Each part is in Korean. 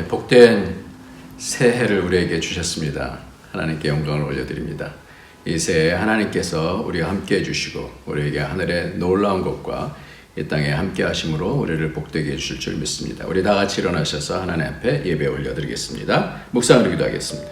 복된 새해를 우리에게 주셨습니다. 하나님께 영광을 올려드립니다. 이 새해 하나님께서 우리와 함께 해주시고 우리에게 하늘의 놀라운 것과 이 땅에 함께 하심으로 우리를 복되게 해주실 줄 믿습니다. 우리 다 같이 일어나셔서 하나님 앞에 예배 올려드리겠습니다. 묵상으로 기도하겠습니다.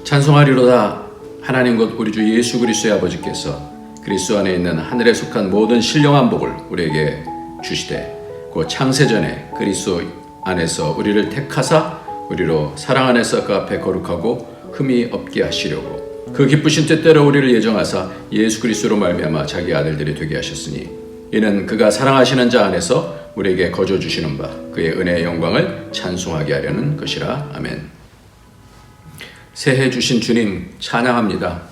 찬송하리로다. 하나님 곧 우리 주 예수 그리스도의 아버지께서 그리스도 안에 있는 하늘에 속한 모든 신령한 복을 우리에게 주시되 곧 창세전에 그리스도 안에서 우리를 택하사 우리로 사랑 안에서 그 앞에 거룩하고 흠이 없게 하시려고 그 기쁘신 뜻대로 우리를 예정하사 예수 그리스도로 말미암아 자기 아들들이 되게 하셨으니 이는 그가 사랑하시는 자 안에서 우리에게 거저 주시는 바 그의 은혜의 영광을 찬송하게 하려는 것이라. 아멘. 새해 주신 주님 찬양합니다.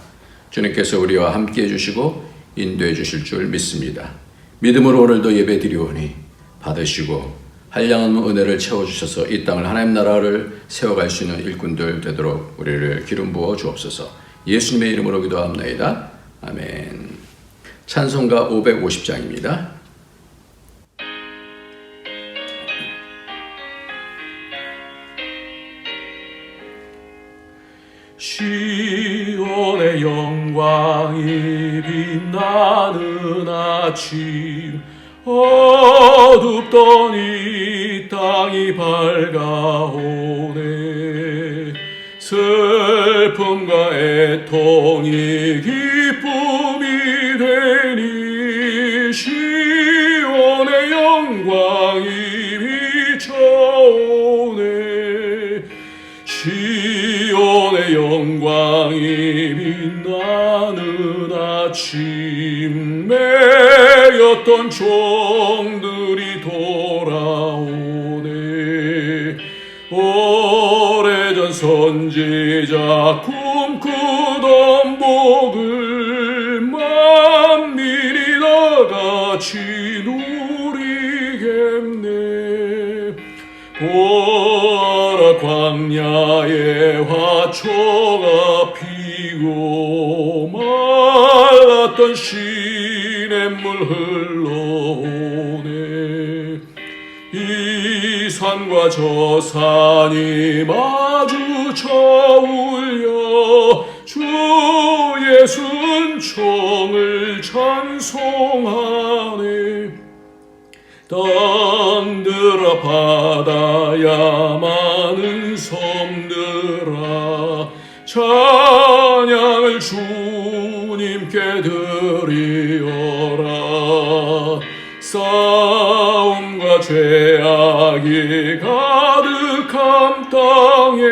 주님께서 우리와 함께 해주시고 인도해 주실 줄 믿습니다. 믿음으로 오늘도 예배 드리오니 받으시고 한량한 은혜를 채워주셔서 이 땅을 하나님 나라를 세워갈 수 있는 일꾼들 되도록 우리를 기름 부어 주옵소서. 예수님의 이름으로 기도합나이다. 아멘. 찬송가 550장입니다. 시온의 영광이 빛나는 아침 어둡던 이 땅이 밝아오네. 슬픔과 애통이 기쁨이 되니 시온의 영광이 비춰오네. 시온의 영광이 빛나는 아침 매였던 종들이 돌아오네. 오래전 선지자 꿈꾸던 복을 만민이 다같이 누리겠네. 보아라 광야에 화초가 피고 말랐던 시냇물 흘러오네. 이 산과 저 산이 마주쳐 울려 주 예수 은총을 찬송하네. 땅들아 바다야 많은 섬들아 찬양을 주님께 드리어라. 싸움과 죄악이 가득한 땅에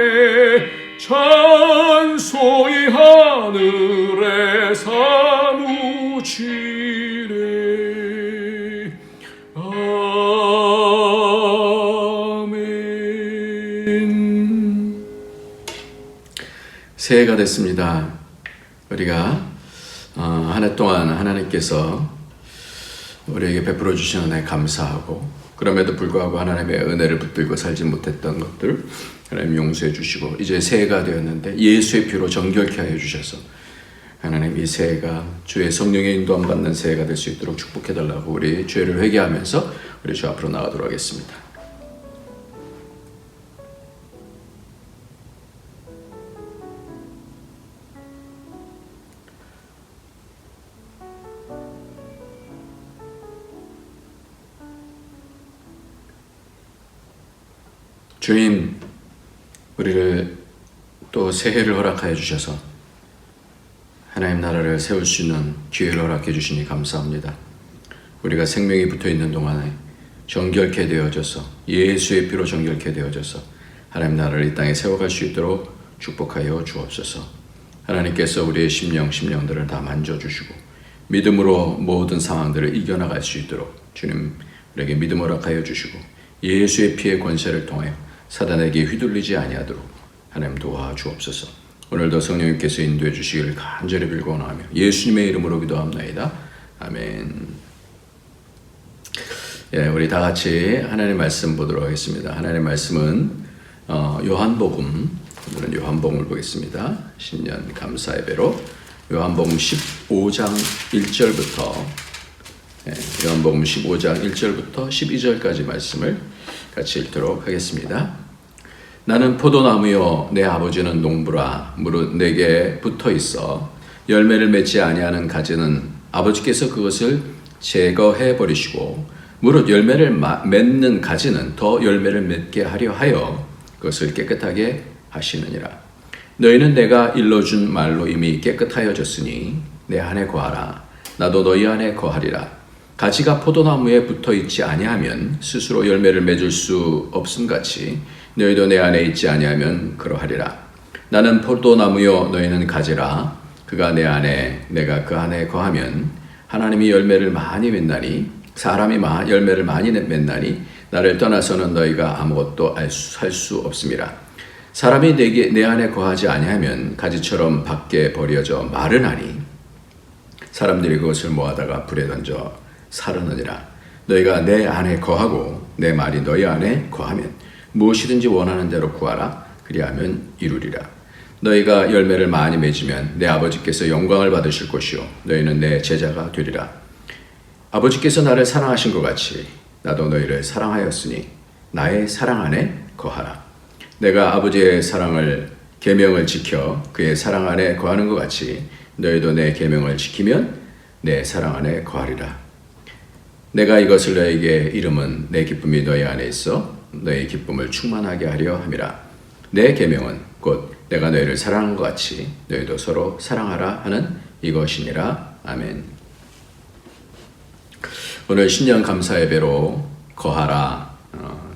찬송이 하늘에 사무치네. 아멘. 새해가 됐습니다. 우리가 한 해 동안 하나님께서 우리에게 베풀어 주신 은혜 감사하고 그럼에도 불구하고 하나님의 은혜를 붙들고 살지 못했던 것들 하나님 용서해 주시고 이제 새해가 되었는데 예수의 피로 정결케 하여 주셔서 하나님 이 새해가 주의 성령의 인도함 받는 새해가 될 수 있도록 축복해 달라고 우리 죄를 회개하면서 우리 주 앞으로 나가도록 하겠습니다. 주님, 우리를 또 새해를 허락하여 주셔서 하나님 나라를 세울 수 있는 기회를 허락해 주시니 감사합니다. 우리가 생명이 붙어있는 동안에 정결케 되어져서 예수의 피로 정결케 되어져서 하나님 나라를 이 땅에 세워갈 수 있도록 축복하여 주옵소서. 하나님께서 우리의 심령들을 다 만져주시고 믿음으로 모든 상황들을 이겨나갈 수 있도록 주님 우리에게 믿음 허락하여 주시고 예수의 피의 권세를 통하여 사단에게 휘둘리지 아니하도록 하나님 도와주옵소서. 오늘도 성령님께서 인도해 주시기를 간절히 빌고나하며 예수님의 이름으로 기도합나이다. 아멘. 우리 다 같이 하나님의 말씀 보도록 하겠습니다. 하나님의 말씀은 요한복음, 오늘은 요한복음을 보겠습니다. 신년 감사 예배로 요한복음 15장 1절부터 요한복음 15장 1절부터 12절까지 말씀을 같이 읽도록 하겠습니다. 나는 포도나무요 내 아버지는 농부라. 무릇 내게 붙어 있어 열매를 맺지 아니하는 가지는 아버지께서 그것을 제거해 버리시고, 무릇 열매를 맺는 가지는 더 열매를 맺게 하려 하여 그것을 깨끗하게 하시느니라. 너희는 내가 일러준 말로 이미 깨끗하여졌으니 내 안에 거하라. 나도 너희 안에 거하리라. 가지가 포도나무에 붙어 있지 아니하면 스스로 열매를 맺을 수 없음같이 너희도 내 안에 있지 아니하면 그러하리라. 나는 포도나무요 너희는 가지라. 그가 내 안에 내가 그 안에 거하면 하나님이 열매를 많이 맺나니 사람이 열매를 많이 맺나니 나를 떠나서는 너희가 아무것도 할 수 없음이라. 사람이 내 안에 거하지 아니하면 가지처럼 밖에 버려져 마르나니 사람들이 그것을 모아다가 불에 던져 사르느니라. 너희가 내 안에 거하고 내 말이 너희 안에 거하면 무엇이든지 원하는 대로 구하라. 그리하면 이루리라. 너희가 열매를 많이 맺으면 내 아버지께서 영광을 받으실 것이요 너희는 내 제자가 되리라. 아버지께서 나를 사랑하신 것 같이 나도 너희를 사랑하였으니 나의 사랑 안에 거하라. 내가 아버지의 계명을 지켜 그의 사랑 안에 거하는 것 같이 너희도 내 계명을 지키면 내 사랑 안에 거하리라. 내가 이것을 너희에게 이름은 내 기쁨이 너희 안에 있어 너희 기쁨을 충만하게 하려 함이라. 내 계명은 곧 내가 너희를 사랑한 것 같이 너희도 서로 사랑하라 하는 이것이니라. 아멘. 오늘 신년 감사 예배로 거하라,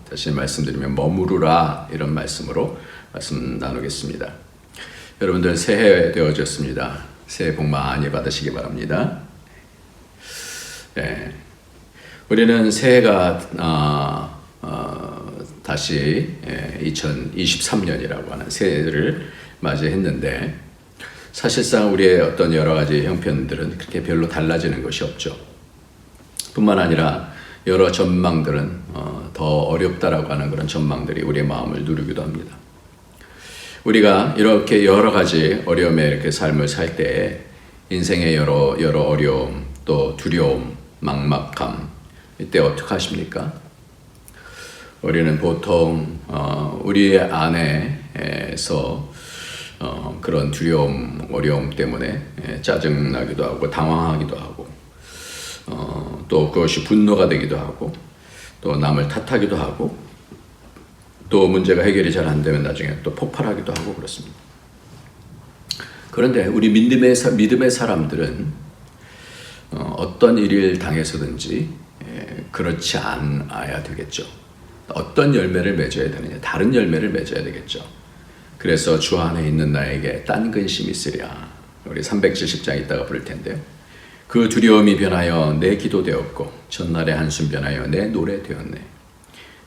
다시 말씀드리면 머무르라, 이런 말씀으로 말씀 나누겠습니다. 여러분들 새해 되어졌습니다. 새해 복 많이 받으시기 바랍니다. 네. 우리는 새해가 다시 2023년이라고 하는 새해를 맞이했는데 사실상 우리의 어떤 여러 가지 형편들은 그렇게 별로 달라지는 것이 없죠. 뿐만 아니라 여러 전망들은 더 어렵다라고 하는 그런 전망들이 우리의 마음을 누르기도 합니다. 우리가 이렇게 여러 가지 어려움에 이렇게 삶을 살 때에 인생의 여러 어려움, 또 두려움, 막막함, 이때 어떻게 하십니까? 우리는 보통 우리 안에서 그런 두려움, 어려움 때문에 짜증나기도 하고 당황하기도 하고 또 그것이 분노가 되기도 하고 또 남을 탓하기도 하고 또 문제가 해결이 잘 안 되면 나중에 또 폭발하기도 하고 그렇습니다. 그런데 우리 믿음의 사람들은 어떤 일을 당해서든지 그렇지 않아야 되겠죠. 어떤 열매를 맺어야 되느냐? 다른 열매를 맺어야 되겠죠. 그래서 주 안에 있는 나에게 딴 근심이 있으랴. 우리 370장 이따가 부를 텐데요. 그 두려움이 변하여 내 기도 되었고 전날의 한숨 변하여 내 노래 되었네.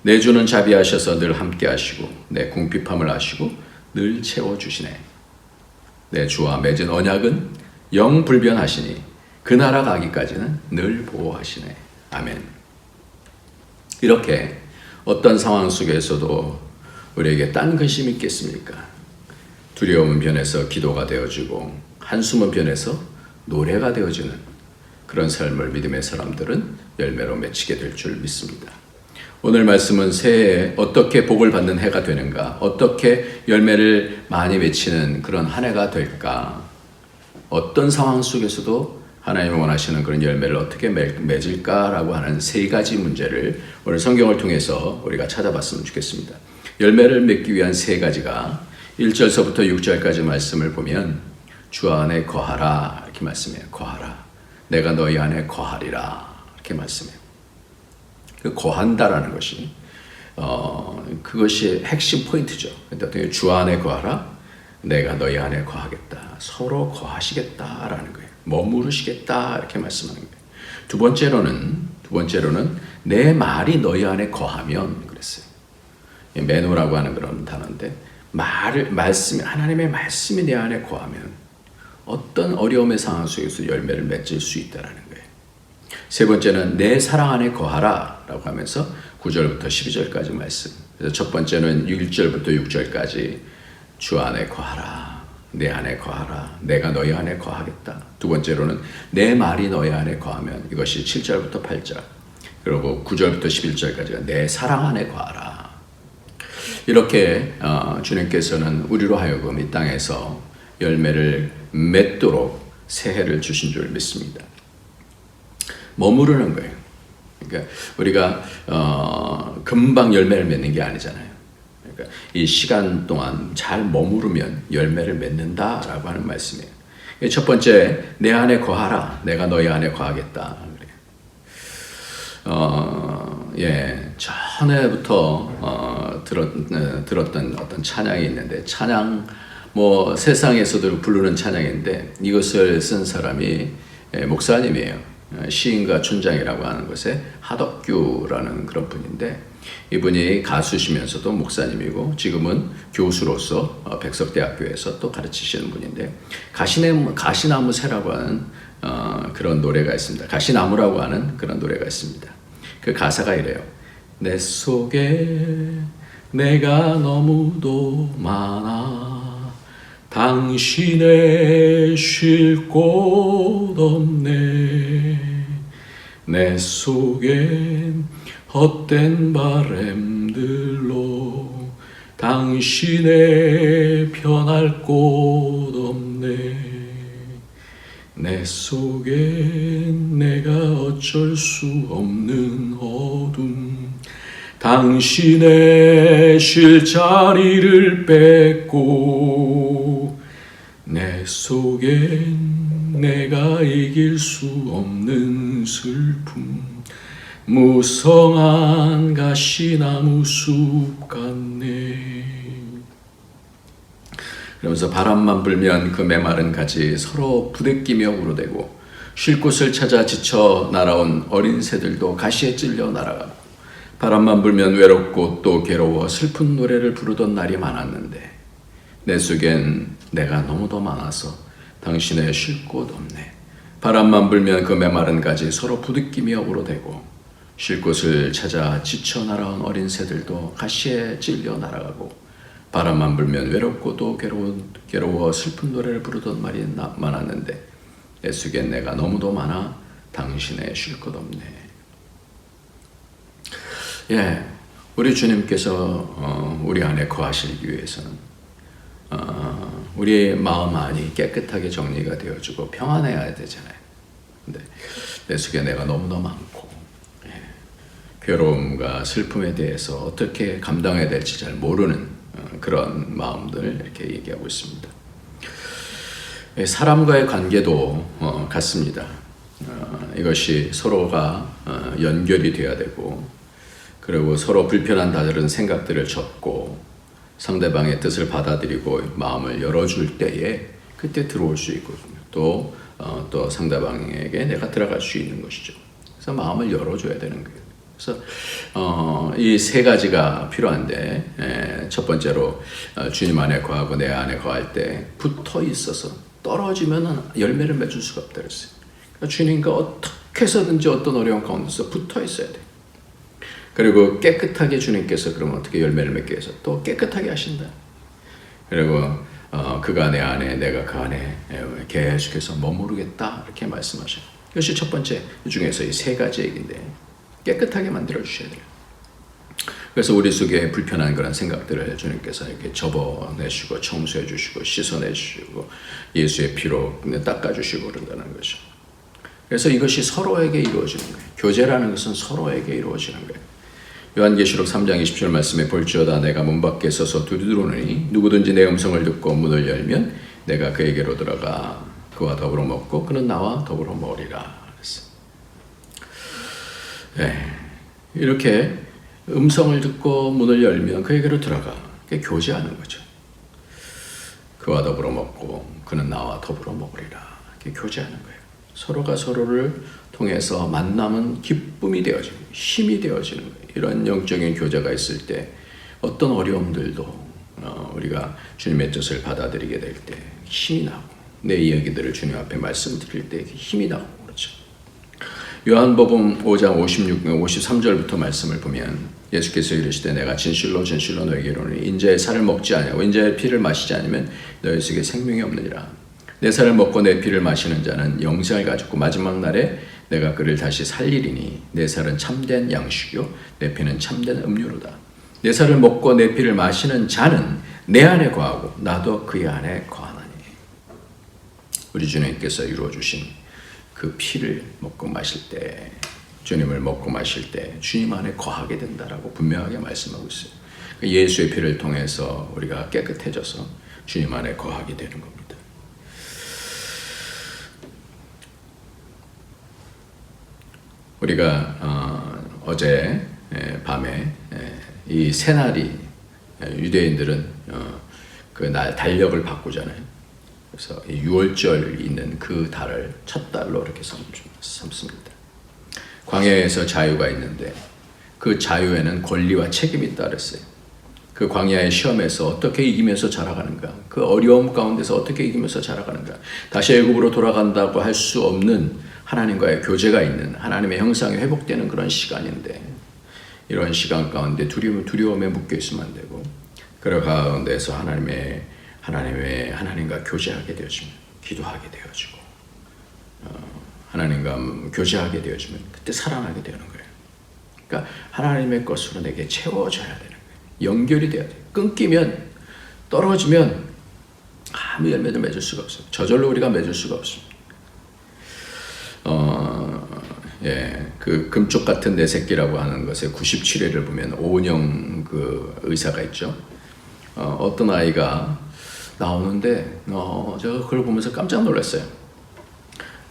내 주는 자비하셔서 늘 함께 하시고 내 궁핍함을 아시고 늘 채워주시네. 내 주와 맺은 언약은 영불변하시니 그 나라 가기까지는 늘 보호하시네. 아멘. 이렇게 어떤 상황 속에서도 우리에게 딴 근심이 있겠습니까? 두려움은 변해서 기도가 되어지고 한숨은 변해서 노래가 되어지는 그런 삶을 믿음의 사람들은 열매로 맺히게 될 줄 믿습니다. 오늘 말씀은 새해에 어떻게 복을 받는 해가 되는가, 어떻게 열매를 많이 맺히는 그런 한 해가 될까, 어떤 상황 속에서도 하나님이 원하시는 그런 열매를 어떻게 맺을까라고 하는 세 가지 문제를 오늘 성경을 통해서 우리가 찾아봤으면 좋겠습니다. 열매를 맺기 위한 세 가지가 1절서부터 6절까지 말씀을 보면 주 안에 거하라 이렇게 말씀해요. 거하라. 내가 너희 안에 거하리라 이렇게 말씀해요. 그 거한다라는 것이 그것이 핵심 포인트죠. 어떻게 주 안에 거하라. 내가 너희 안에 거하겠다. 서로 거하시겠다라는 거예요. 머무르시겠다 이렇게 말씀하는 거예요. 두 번째로는 내 말이 너희 안에 거하면 그랬어요. 메노라고 하는 그런 단어인데 말씀이 하나님의 말씀이 내 안에 거하면 어떤 어려움의 상황 속에서 열매를 맺을 수 있다라는 거예요. 세 번째는 내 사랑 안에 거하라 라고 하면서 9절부터 12절까지 말씀. 그래서 첫 번째는 1절부터 6절까지 주 안에 거하라. 내 안에 거하라. 내가 너희 안에 거하겠다. 두 번째로는 내 말이 너희 안에 거하면, 이것이 7절부터 8절, 그리고 9절부터 11절까지가 내 사랑 안에 거하라. 이렇게 주님께서는 우리로 하여금 이 땅에서 열매를 맺도록 새해를 주신 줄 믿습니다. 머무르는 거예요. 그러니까 우리가 금방 열매를 맺는 게 아니잖아요. 그러니까 이 시간 동안 잘 머무르면 열매를 맺는다라고 하는 말씀이에요. 첫 번째, 내 안에 거하라. 내가 너희 안에 거하겠다. 전에부터 들었던 어떤 찬양이 있는데, 찬양 세상에서도 부르는 찬양인데 이것을 쓴 사람이 목사님이에요. 시인과 춘장이라고 하는 곳에 하덕규라는 그런 분인데, 이분이 가수시면서도 목사님이고 지금은 교수로서 백석대학교에서 또 가르치시는 분인데, 가시나무 새라고 하는 그런 노래가 있습니다. 가시나무라고 하는 그런 노래가 있습니다. 그 가사가 이래요. 내 속에 내가 너무도 많아, 당신의 쉴 곳 없네. 내 속엔 헛된 바램들로 당신의 편할 곳 없네. 내 속엔 내가 어쩔 수 없는 어둠, 당신의 쉴 자리를 뺏고, 내 속엔 내가 이길 수 없는 슬픔, 무성한 가시나무 숲 같네. 그러면서 바람만 불면 그 메마른 가지 서로 부대끼며 울어대고, 쉴 곳을 찾아 지쳐 날아온 어린 새들도 가시에 찔려 날아가고, 바람만 불면 외롭고 또 괴로워 슬픈 노래를 부르던 날이 많았는데, 내 속엔 내가 너무도 많아서 당신의 쉴 곳 없네. 바람만 불면 그 메마른 가지 서로 부대끼며 울어대고, 쉴 곳을 찾아 지쳐 날아온 어린 새들도 가시에 찔려 날아가고, 바람만 불면 외롭고 또 괴로워 슬픈 노래를 부르던 말이 많았는데, 내 속엔 내가 너무도 많아 당신의 쉴 곳 없네. 우리 주님께서 우리 안에 거하시기 위해서는 우리의 마음 안이 깨끗하게 정리가 되어지고 평안해야 되잖아요. 근데 내 속에 내가 너무나 많고, 괴로움과 슬픔에 대해서 어떻게 감당해야 될지 잘 모르는 그런 마음들을 이렇게 얘기하고 있습니다. 사람과의 관계도 같습니다. 이것이 서로가 연결이 되어야 되고, 그리고 서로 불편한 다른 생각들을 접고 상대방의 뜻을 받아들이고 마음을 열어줄 때에 그때 들어올 수 있거든요. 또 상대방에게 내가 들어갈 수 있는 것이죠. 그래서 마음을 열어줘야 되는 거예요. 그래서 이 세 가지가 필요한데, 첫 번째로 주님 안에 거하고 내 안에 거할 때 붙어 있어서 떨어지면 열매를 맺을 수가 없다 그랬어요. 그러니까 주님과 어떻게 해서든지 어떤 어려운 가운데서 붙어 있어야 돼. 그리고 깨끗하게 주님께서 그러면 어떻게 열매를 맺게 해서 또 깨끗하게 하신다. 그리고 그가 내 안에 내가 그 안에 계속해서 머무르겠다, 이렇게 말씀하셔요. 이것이 첫 번째 중에서 이 세 가지 얘기인데, 깨끗하게 만들어 주셔야 돼요. 그래서 우리 속에 불편한 그런 생각들을 주님께서 이렇게 접어내시고 청소해 주시고 씻어내 주시고 예수의 피로 닦아 주시고 그런다는 거죠. 그래서 이것이 서로에게 이루어지는 거예요. 교제라는 것은 서로에게 이루어지는 거예요. 요한계시록 3장 20절 말씀에 볼지어다 내가 문 밖에 서서 두드리노니 누구든지 내 음성을 듣고 문을 열면 내가 그에게로 들어가 그와 더불어 먹고 그는 나와 더불어 먹으리라. 이렇게 음성을 듣고 문을 열면 그에게로 들어가 교제하는 거죠. 그와 더불어 먹고 그는 나와 더불어 먹으리라. 이렇게 교제하는 거예요. 서로가 서로를 통해서 만남은 기쁨이 되어지는 거예요. 힘이 되어지는 거예요. 이런 영적인 교제가 있을 때 어떤 어려움들도 우리가 주님의 뜻을 받아들이게 될 때 힘이 나고, 내 이야기들을 주님 앞에 말씀드릴 때 힘이 나고 그렇죠. 요한복음 5장 53절부터 말씀을 보면 예수께서 이르시되 내가 진실로 너에게 이르노니 인자의 살을 먹지 아니하고 인자의 피를 마시지 않으면 너희 속에 생명이 없느니라. 내 살을 먹고 내 피를 마시는 자는 영생을 가졌고 마지막 날에 내가 그를 다시 살리리니 내 살은 참된 양식이요 내 피는 참된 음료로다. 내 살을 먹고 내 피를 마시는 자는 내 안에 거하고 나도 그의 안에 거하나니. 우리 주님께서 이루어 주신 그 피를 먹고 마실 때, 주님을 먹고 마실 때 주님 안에 거하게 된다라고 분명하게 말씀하고 있어요. 예수의 피를 통해서 우리가 깨끗해져서 주님 안에 거하게 되는 겁니다. 우리가 어제 밤에 이 새날이 유대인들은 그 날 달력을 바꾸잖아요. 그래서 6월절 있는 그 달을 첫 달로 이렇게 삼습니다. 광야에서 자유가 있는데 그 자유에는 권리와 책임이 있다 그랬어요. 그 광야의 시험에서 어떻게 이기면서 자라가는가, 그 어려움 가운데서 어떻게 이기면서 자라가는가, 다시 애굽으로 돌아간다고 할 수 없는 하나님과의 교제가 있는 하나님의 형상이 회복되는 그런 시간인데, 이런 시간 가운데 두려움에 묶여 있으면 안 되고, 그 가운데서 하나님과 교제하게 되어지면, 기도하게 되어지고, 하나님과 교제하게 되어지면 그때 살아나게 되는 거예요. 그러니까 하나님의 것으로 내게 채워져야 되는 거예요. 연결이 돼야 돼요. 끊기면, 떨어지면 아무 열매를 맺을 수가 없어요. 저절로 우리가 맺을 수가 없습니다. 그 금쪽 같은 내 새끼라고 하는 것의 97회를 보면 오은영 그 의사가 있죠. 어떤 아이가 나오는데 제가 그걸 보면서 깜짝 놀랐어요.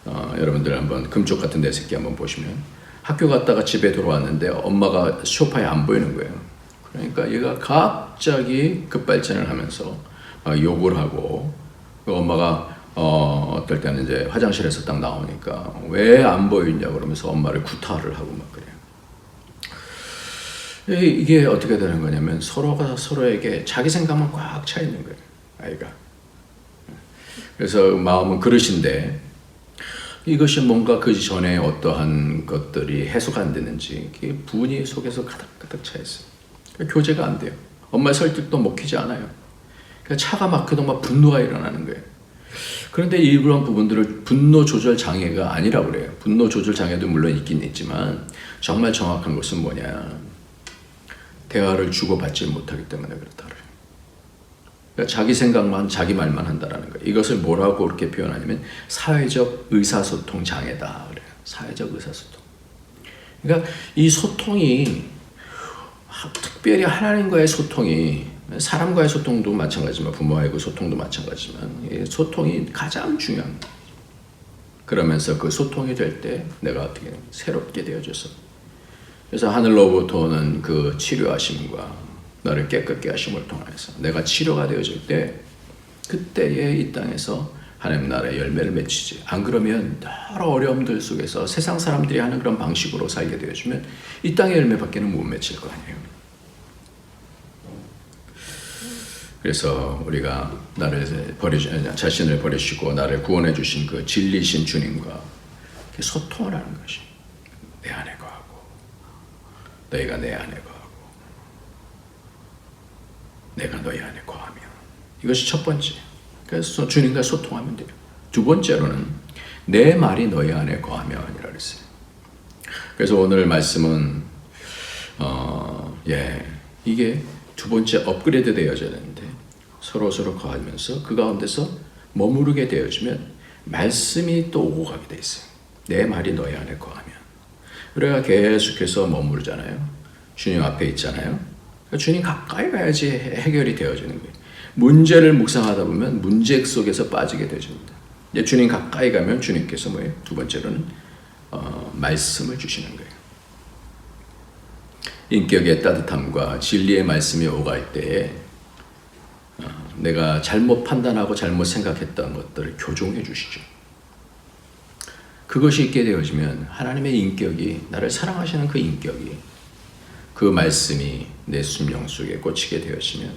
여러분들 한번 금쪽 같은 내 새끼 한번 보시면, 학교 갔다가 집에 돌아왔는데 엄마가 소파에 안 보이는 거예요. 그러니까 얘가 갑자기 급발진을 하면서 욕을 하고, 그 엄마가 어떨 때는 이제 화장실에서 딱 나오니까 왜 안 보이냐 그러면서 엄마를 구타를 하고 막 그래요. 이게 어떻게 되는 거냐면 서로가 서로에게 자기 생각만 꽉 차 있는 거예요, 아이가. 그래서 마음은 그릇인데 이것이 뭔가 그 전에 어떠한 것들이 해소가 안 되는지 분이 속에서 가득가득 차 있어요. 교제가 안 돼요. 엄마의 설득도 먹히지 않아요. 차가 막혀도 막 분노가 일어나는 거예요. 그런데 이런 부분들을 분노 조절 장애가 아니라고 그래요. 분노 조절 장애도 물론 있긴 있지만 정말 정확한 것은 뭐냐, 대화를 주고받지 못하기 때문에 그렇다 그래요. 그러니까 자기 생각만, 자기 말만 한다라는 거예요. 이것을 뭐라고 그렇게 표현하냐면 사회적 의사소통 장애다 그래요. 사회적 의사소통. 그러니까 이 소통이, 특별히 하나님과의 소통이, 사람과의 소통도 마찬가지지만 부모와의 소통도 마찬가지지만 소통이 가장 중요한 거예요. 그러면서 그 소통이 될 때 내가 어떻게 새롭게 되어져서, 그래서 하늘로부터 오는 그 치료하심과 나를 깨끗게 하심을 통해서 내가 치료가 되어질 때, 그때에 이 땅에서 하나님 나라의 열매를 맺히지. 안 그러면 여러 어려움들 속에서 세상 사람들이 하는 그런 방식으로 살게 되어지면 이 땅의 열매밖에는 못 맺힐 거 아니에요. 그래서 우리가 자신을 버리시고 나를 구원해 주신 그 진리신 주님과 소통을 하는 것이, 내 안에 거하고 너희가 내 안에 거하고 내가 너희 안에 거하며, 이것이 첫 번째. 그래서 주님과 소통하면 돼요. 두 번째로는 내 말이 너희 안에 거하면이라 그랬어요. 그래서 오늘 말씀은 이게 두 번째 업그레이드 되어져야 되는데, 서로 거하면서 그 가운데서 머무르게 되어지면 말씀이 또 오고 가게 돼 있어요. 내 말이 너희 안에 거하면. 우리가 계속해서 머무르잖아요. 주님 앞에 있잖아요. 그러니까 주님 가까이 가야지 해결이 되어지는 거예요. 문제를 묵상하다 보면 문제 속에서 빠지게 되어집니다. 주님 가까이 가면 주님께서 뭐예요? 두 번째로는 말씀을 주시는 거예요. 인격의 따뜻함과 진리의 말씀이 오갈 때에 내가 잘못 판단하고 잘못 생각했던 것들을 교정해 주시죠. 그것이 있게 되어지면 하나님의 인격이, 나를 사랑하시는 그 인격이, 그 말씀이 내 심령 속에 꽂히게 되어지면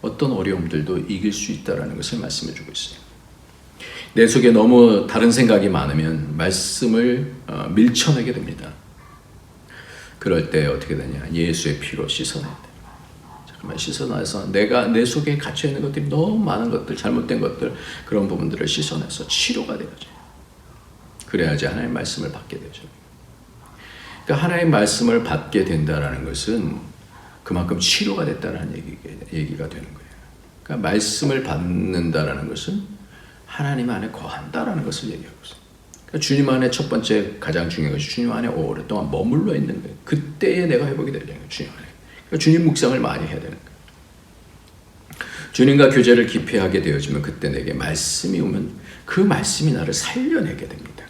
어떤 어려움들도 이길 수 있다는 것을 말씀해 주고 있어요. 내 속에 너무 다른 생각이 많으면 말씀을 밀쳐내게 됩니다. 그럴 때 어떻게 되냐, 예수의 피로 씻어내야 돼요. 정말 씻어내서 내 속에 갇혀 있는 것들이 너무 많은 것들, 잘못된 것들, 그런 부분들을 씻어내서 치료가 되어져요. 그래야지 하나님의 말씀을 받게 되죠. 그러니까 하나님의 말씀을 받게 된다는 것은 그만큼 치료가 됐다는 얘기가 되는 거예요. 그러니까 말씀을 받는다는 것은 하나님 안에 거한다라는 것을 얘기하고 있어요. 그러니까 주님 안에 첫 번째 가장 중요한 것이 주님 안에 오랫동안 머물러 있는 거예요. 그때에 내가 회복이 되는 거예요. 주님 안에. 그러니까 주님 묵상을 많이 해야 되는 거예요. 주님과 교제를 깊이 하게 되어지면 그때 내게 말씀이 오면 그 말씀이 나를 살려내게 됩니다.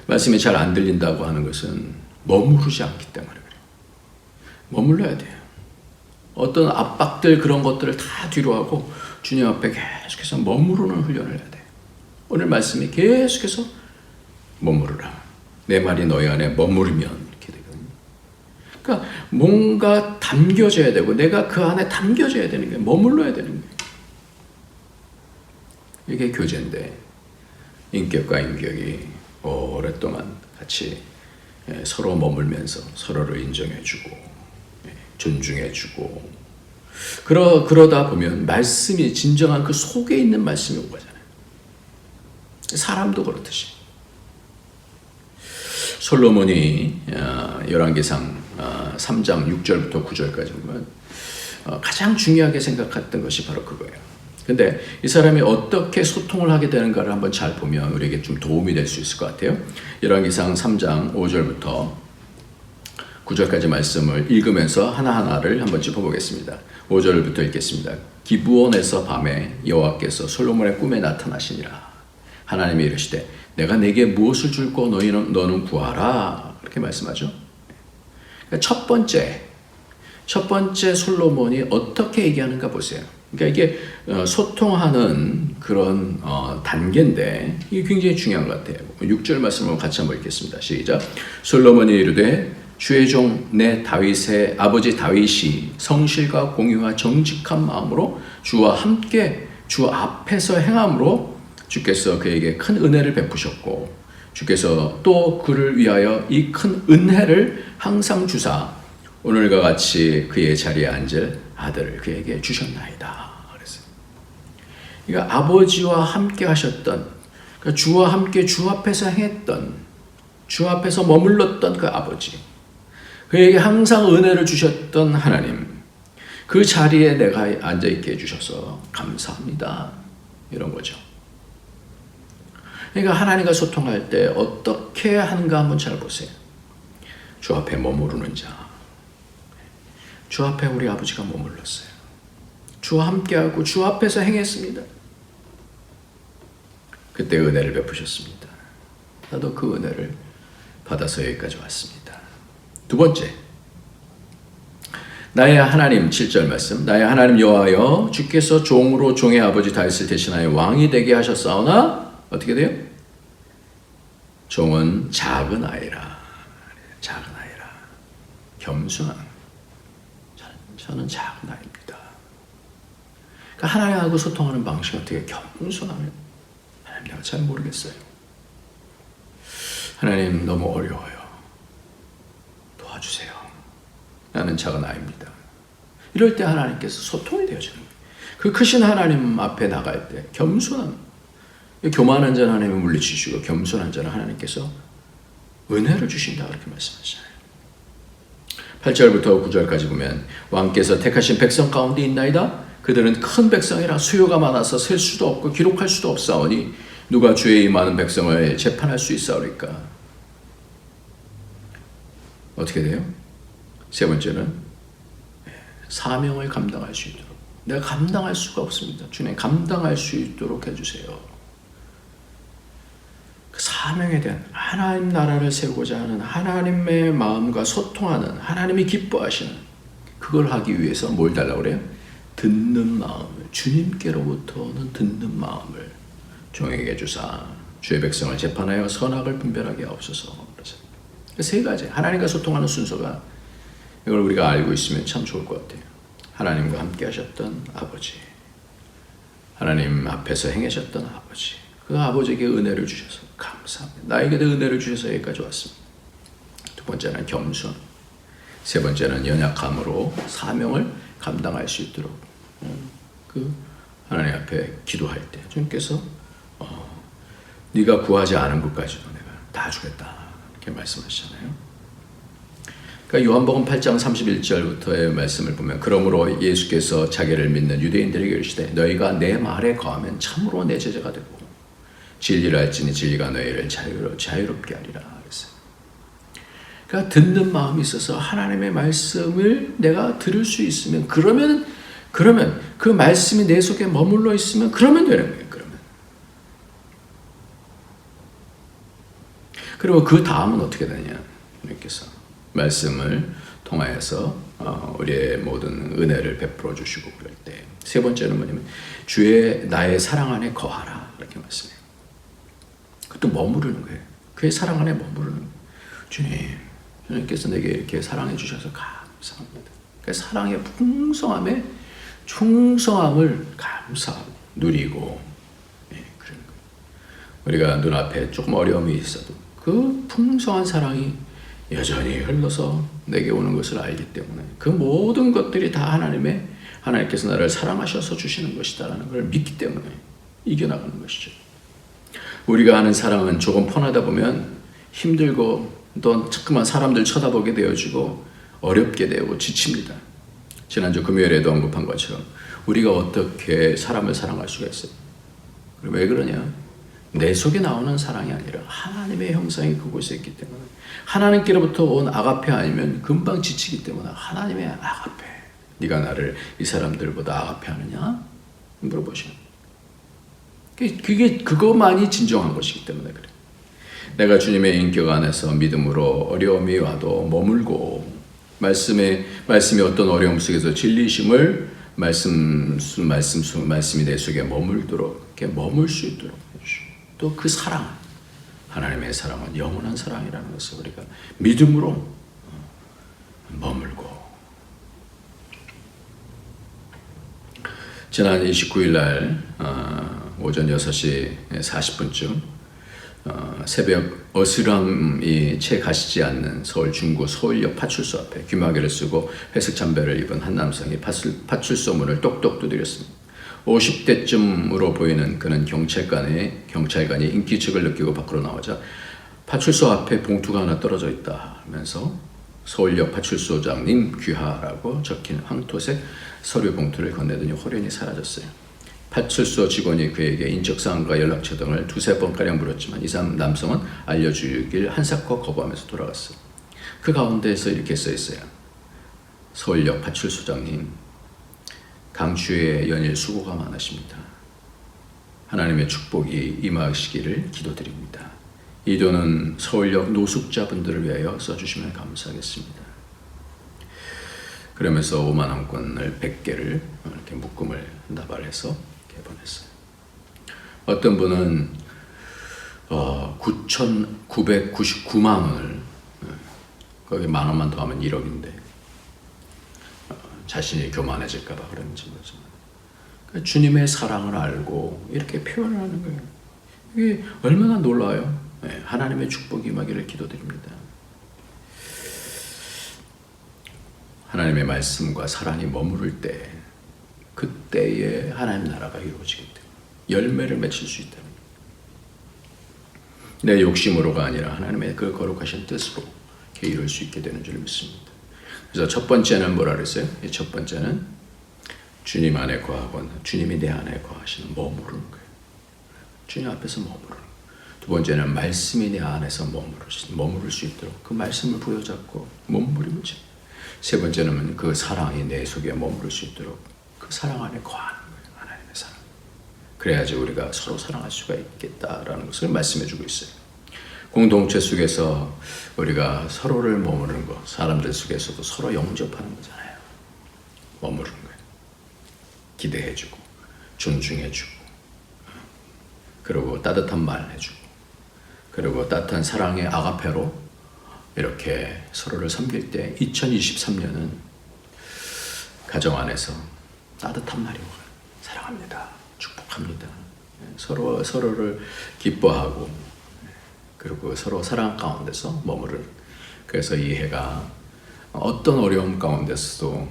말씀이 잘 안 들린다고 하는 것은 머무르지 않기 때문에 그래요. 머물러야 돼요. 어떤 압박들 그런 것들을 다 뒤로 하고 주님 앞에 계속해서 머무르는 훈련을 해야 돼요. 오늘 말씀이 계속해서 머무르라. 내 말이 너희 안에 머무르면 이렇게 되거든요. 그러니까 뭔가 담겨져야 되고 내가 그 안에 담겨져야 되는 게 머물러야 되는 거예요. 이게 교제인데 인격과 인격이 오랫동안 같이 서로 머물면서 서로를 인정해주고 존중해주고 그러다 보면 말씀이 진정한 그 속에 있는 말씀이 온 거잖아요. 사람도 그렇듯이 솔로몬이 열왕기상 3장 6절부터 9절까지 보면 가장 중요하게 생각했던 것이 바로 그거예요. 근데 이 사람이 어떻게 소통을 하게 되는가를 한번 잘 보면 우리에게 좀 도움이 될 수 있을 것 같아요. 열왕기상 3장 5절부터 9절까지 말씀을 읽으면서 하나하나를 한번 짚어보겠습니다. 5절부터 읽겠습니다. 기브온에서 밤에 여호와께서 솔로몬의 꿈에 나타나시니라. 하나님이 이르시되 내가 내게 무엇을 줄고 너는 구하라. 그렇게 말씀하죠. 그러니까 첫 번째 솔로몬이 어떻게 얘기하는가 보세요. 그러니까 이게 소통하는 그런 단계인데 이게 굉장히 중요한 것 같아요. 6절 말씀을 같이 한번 읽겠습니다. 시작. 솔로몬이 이르되 주의 종 내 다윗의 아버지 다윗이 성실과 공의와 정직한 마음으로 주와 함께 주 앞에서 행함으로 주께서 그에게 큰 은혜를 베푸셨고 주께서 또 그를 위하여 이 큰 은혜를 항상 주사 오늘과 같이 그의 자리에 앉을 아들을 그에게 주셨나이다. 그랬어요. 그러니까 아버지와 함께 하셨던, 그러니까 주와 함께 주 앞에서 행했던, 주 앞에서 머물렀던 그 아버지, 그에게 항상 은혜를 주셨던 하나님, 그 자리에 내가 앉아있게 해주셔서 감사합니다. 이런 거죠. 그러니까 하나님과 소통할 때 어떻게 하는가 한번 잘 보세요. 주 앞에 머무르는 자, 주 앞에 우리 아버지가 머물렀어요. 주와 함께하고 주 앞에서 행했습니다. 그때 은혜를 베푸셨습니다. 나도 그 은혜를 받아서 여기까지 왔습니다. 두 번째, 나의 하나님 7절 말씀. 나의 하나님 여호와여 주께서 종으로 종의 아버지 다윗을 대신하여 왕이 되게 하셨사오나 어떻게 돼요? 종은 작은 아이라. 작은 아이라. 겸손한. 저는 작은 아이입니다. 그러니까 하나님하고 소통하는 방식이 어떻게 겸손하면 하나님 내가 잘 모르겠어요. 하나님 너무 어려워요. 도와주세요. 나는 작은 아이입니다. 이럴 때 하나님께서 소통이 되어지는 거예요. 그 크신 하나님 앞에 나갈 때 겸손함. 교만한 자는 하나님이 물리치시고 겸손한 자는 하나님께서 은혜를 주신다 그렇게 말씀하시잖아요. 8절부터 9절까지 보면 왕께서 택하신 백성 가운데 있나이다. 그들은 큰 백성이라 수요가 많아서 셀 수도 없고 기록할 수도 없사오니 누가 주의 이 많은 백성을 재판할 수 있사오리까. 어떻게 돼요? 세 번째는 사명을 감당할 수 있도록. 내가 감당할 수가 없습니다. 주님 감당할 수 있도록 해주세요. 그 사명에 대한 하나님 나라를 세우고자 하는 하나님의 마음과 소통하는 하나님이 기뻐하시는 그걸 하기 위해서 뭘 달라고 그래요? 듣는 마음을, 주님께로부터는 듣는 마음을 종에게 주사 주의 백성을 재판하여 선악을 분별하게 하옵소서. 세 가지 하나님과 소통하는 순서가 이걸 우리가 알고 있으면 참 좋을 것 같아요. 하나님과 함께 하셨던 아버지, 하나님 앞에서 행하셨던 아버지, 그 아버지에게 은혜를 주셔서 감사합니다. 나에게도 은혜를 주셔서 여기까지 왔습니다. 두 번째는 겸손. 세 번째는 연약함으로 사명을 감당할 수 있도록 그 하나님 앞에 기도할 때 주님께서 네가 구하지 않은 것까지도 내가 다 주겠다 이렇게 말씀하시잖아요. 그러니까 요한복음 8장 31절부터의 말씀을 보면 그러므로 예수께서 자기를 믿는 유대인들에게 이르시되 너희가 내 말에 거하면 참으로 내 제자가 되고 진리를 알지니 진리가 너희를 자유롭게 하리라 그랬어요. 그러니까 듣는 마음이 있어서 하나님의 말씀을 내가 들을 수 있으면 그러면 그 말씀이 내 속에 머물러 있으면 그러면 되는 거예요. 그리고 그 다음은 어떻게 되느냐? 주님께서 말씀을 통하여서 우리의 모든 은혜를 베풀어 주시고 그럴 때 세 번째는 뭐냐면 주의 나의 사랑 안에 거하라 이렇게 말씀해요. 그것도 머무르는 거예요. 그의 사랑 안에 머무르는 거예요. 주님께서 내게 이렇게 사랑해 주셔서 감사합니다. 그 사랑의 풍성함에 충성함을 감사하고 누리고 그런 거예요. 우리가 눈앞에 조금 어려움이 있어도 그 풍성한 사랑이 여전히 흘러서 내게 오는 것을 알기 때문에 그 모든 것들이 다 하나님께서 나를 사랑하셔서 주시는 것이다라는 걸 믿기 때문에 이겨나가는 것이죠. 우리가 하는 사랑은 조금 펀하다 보면 힘들고 또 자꾸만 사람들 쳐다보게 되어지고 어렵게 되고 지칩니다. 지난주 금요일에도 언급한 것처럼 우리가 어떻게 사람을 사랑할 수가 있어요? 왜 그러냐? 내 속에 나오는 사랑이 아니라 하나님의 형상이 그곳에 있기 때문에 하나님께로부터 온 아가페 아니면 금방 지치기 때문에 하나님의 아가페 네가 나를 이 사람들보다 아가페 하느냐? 물어보시면 그것만이 진정한 것이기 때문에 그래. 내가 주님의 인격 안에서 믿음으로 어려움이 와도 머물고 말씀이 어떤 어려움 속에서 진리심을 말씀이 내 속에 머물도록 이렇게 머물 수 있도록 해주시고 또 그 사랑 하나님의 사랑은 영원한 사랑이라는 것을 우리가 믿음으로 머물고 지난 29일 날 오전 6시 40분쯤 새벽 어스럼이 채 가시지 않는 서울 중구 서울역 파출소 앞에 귀마개를 쓰고 회색 잠바를 입은 한 남성이 파출소 문을 똑똑 두드렸습니다. 50대쯤으로 보이는 그는 경찰관이 인기척을 느끼고 밖으로 나오자 파출소 앞에 봉투가 하나 떨어져 있다 하면서 서울역 파출소장님 귀하라고 적힌 황토색 서류 봉투를 건네더니 호련히 사라졌어요. 파출소 직원이 그에게 인적사항과 연락처 등을 두세 번가량 물었지만 이 남성은 알려주길 한사코 거부하면서 돌아갔어요. 그 가운데에서 이렇게 써있어요. 서울역 파출소장님 강추의 연일 수고가 많으십니다. 하나님의 축복이 임하시기를 기도드립니다. 이 돈은 서울역 노숙자분들을 위하여 써주시면 감사하겠습니다. 그러면서 5만 원권을 100개를 이렇게 묶음을 나발해서 이렇게 보냈어요. 어떤 분은 9,999만 원을 거기 만 원만 더 하면 1억인데 자신이 교만해질까 봐 그런지 모르지만 그러니까 주님의 사랑을 알고 이렇게 표현을 하는 거예요. 이게 얼마나 놀라워요. 하나님의 축복이 임하기를 기도드립니다. 하나님의 말씀과 사랑이 머무를 때 그때에 하나님 나라가 이루어지기 때문에 열매를 맺힐 수 있다는 거예요. 내 욕심으로가 아니라 하나님의 그 거룩하신 뜻으로 이렇게 이룰 수 있게 되는 줄 믿습니다. 그래서 첫 번째는 뭐라 그랬어요? 첫 번째는 주님 안에 거하고 주님이 내 안에 거하시는 머무르는 거예요. 주님 앞에서 머무르는 거예요. 두 번째는 말씀이 내 안에서 머무를 수 있도록 그 말씀을 부여잡고 머무르는 거죠. 세 번째는 그 사랑이 내 속에 머무를 수 있도록 그 사랑 안에 거하는 거예요. 하나님의 사랑. 그래야지 우리가 서로 사랑할 수가 있겠다라는 것을 말씀해 주고 있어요. 공동체 속에서 우리가 서로를 머무르는 것, 사람들 속에서도 서로 영접하는 거잖아요. 머무르는 거예요. 기대해주고, 존중해주고, 그리고 따뜻한 말 해주고, 그리고 따뜻한 사랑의 아가페로 이렇게 서로를 섬길 때 2023년은 가정 안에서 따뜻한 말이 와요. 사랑합니다. 축복합니다. 서로를 기뻐하고 그리고 서로 사랑 가운데서 머무르는. 그래서 이 해가 어떤 어려움 가운데서도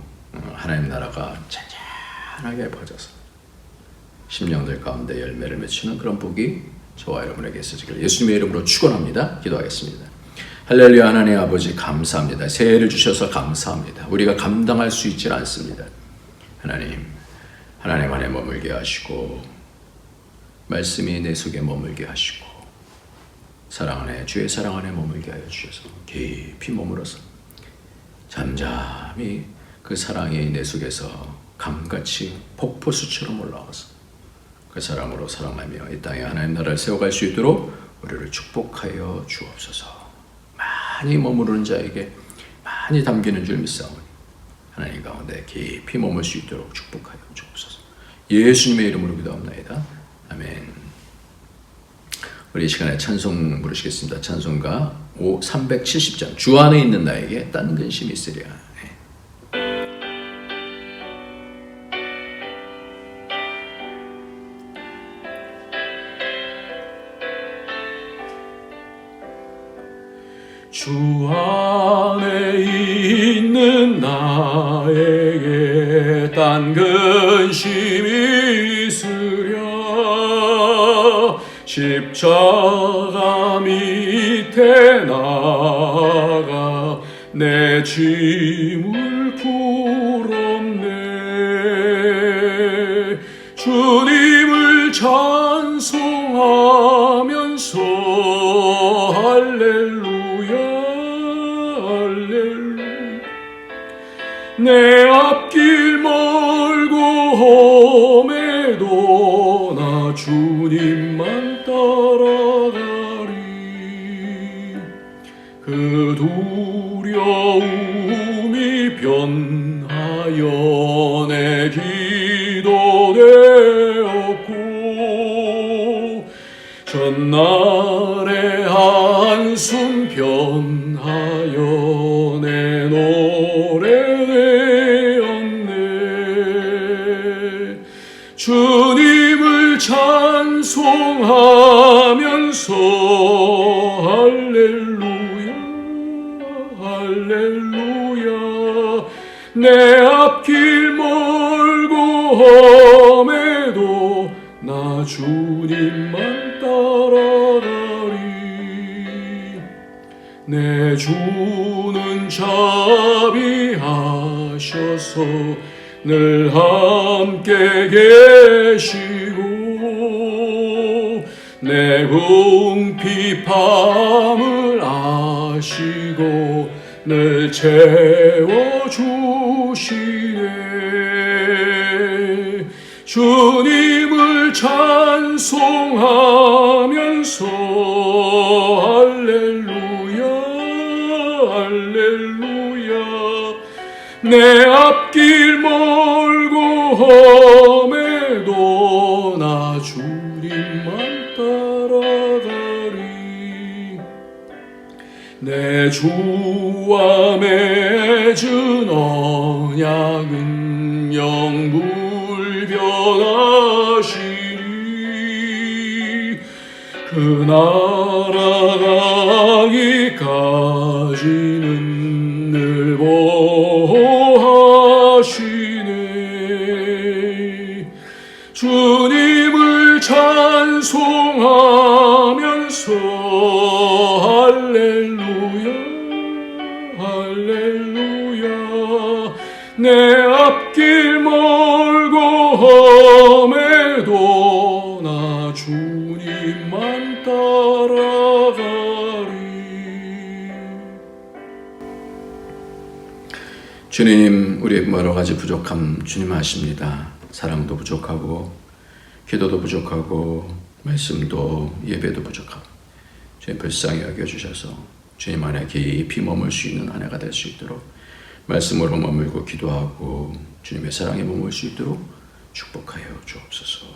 하나님 나라가 찬찬하게 퍼져서 심령들 가운데 열매를 맺히는 그런 복이 저와 여러분에게 있으시길 예수님의 이름으로 축원합니다. 기도하겠습니다. 할렐루야. 하나님 아버지 감사합니다. 새해를 주셔서 감사합니다. 우리가 감당할 수 있지 않습니다. 하나님 안에 머물게 하시고 말씀이 내 속에 머물게 하시고 사랑 안에 주의 사랑 안에 머물게 하여 주셔서 깊이 머물어서 잠잠히 그 사랑이 내 속에서 감같이 폭포수처럼 올라와서 그 사랑으로 사랑하며 이 땅에 하나님 나라를 세워갈 수 있도록 우리를 축복하여 주옵소서. 많이 머무르는 자에게 많이 담기는 줄 믿사오니 하나님 가운데 깊이 머물 수 있도록 축복하여 주옵소서. 예수님의 이름으로 기도합나이다. 아멘. 우리 이 시간에 찬송 부르시겠습니다. 찬송가 370장 주 안에 있는 나에게 딴 근심이 있으랴. 주 안에 있는 나에게 딴 근심이 있으랴. 십자가 밑에 나가 내 짐을 풀었네. 주님을 찬송하면서 할렐루야 할렐루야. 내 앞길 멀고 험해도 나 주님만 따라가리. 그 두려움이 변하여 내 기도 되었고 전날의 한숨 변하여 내 노래 되었네. 주님을 찬송하면서 할렐루야 할렐루야. 내 앞길 멀고 험해도 나 주님만 따라가리. 내 주는 자비하셔서 늘 함께 계시고 내 궁핍함을 아시고 늘 채워주시네. 주님을 찬송하면서 할렐루야 할렐루야. 내 앞길 멀고 험해도 나 주님만 따라가리. 내 주와 맺은 언약은 영불변하시니 그 나라 가기까지는 늘 보호하시네. 주님을 찬송하면서 할렐루야 할렐루야. 내 앞길 멀고 험해도 나 주님만 따라가리. 주님, 우리의 여러 가지 부족함 주님 아십니다. 사랑도 부족하고 기도도 부족하고 말씀도 예배도 부족하고 주님 불쌍히 여겨주셔서 주님 안에 깊이 머물 수 있는 한 해가 될 수 있도록 말씀으로 머물고 기도하고 주님의 사랑에 머물 수 있도록 축복하여 주옵소서.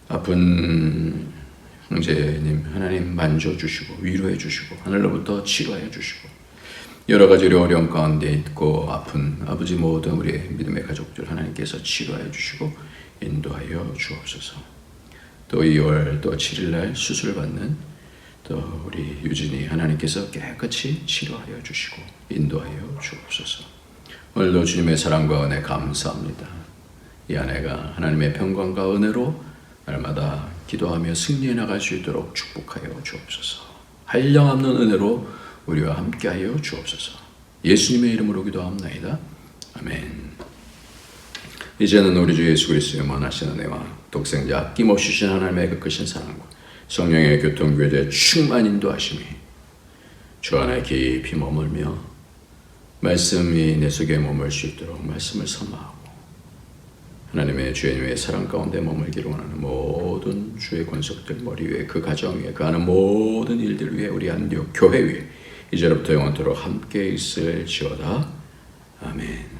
아픈 형제님 하나님 만져주시고 위로해 주시고 하늘로부터 치료해 주시고 여러 가지 어려움 가운데 있고 아픈 아버지 모든 우리의 믿음의 가족들 하나님께서 치료해 주시고 인도하여 주옵소서. 또 2월 또 7일날 수술받는 또 우리 유진이 하나님께서 깨끗이 치료하여 주시고 인도하여 주옵소서. 오늘도 주님의 사랑과 은혜 감사합니다. 이 아내가 하나님의 평강과 은혜로 날마다 기도하며 승리해 나갈 수 있도록 축복하여 주옵소서. 한량없는 은혜로 우리와 함께하여 주옵소서. 예수님의 이름으로 기도합나이다. 아멘. 이제는 우리 주 예수 그리스도의 원하신 은혜와 독생자 아낌없이 주신 하나님의 그 크신 사랑과 성령의 교통교제 충만 인도하심이 주 안에 깊이 머물며 말씀이 내 속에 머물 수 있도록 말씀을 선마하고 하나님의 주의 사랑 가운데 머물기를 원하는 모든 주의 권속들 머리 위에 그 가정 위에 그 하는 모든 일들 위에 우리 안디옥 교회 위에 이제부터 영원토록 함께 있을지어다. 아멘.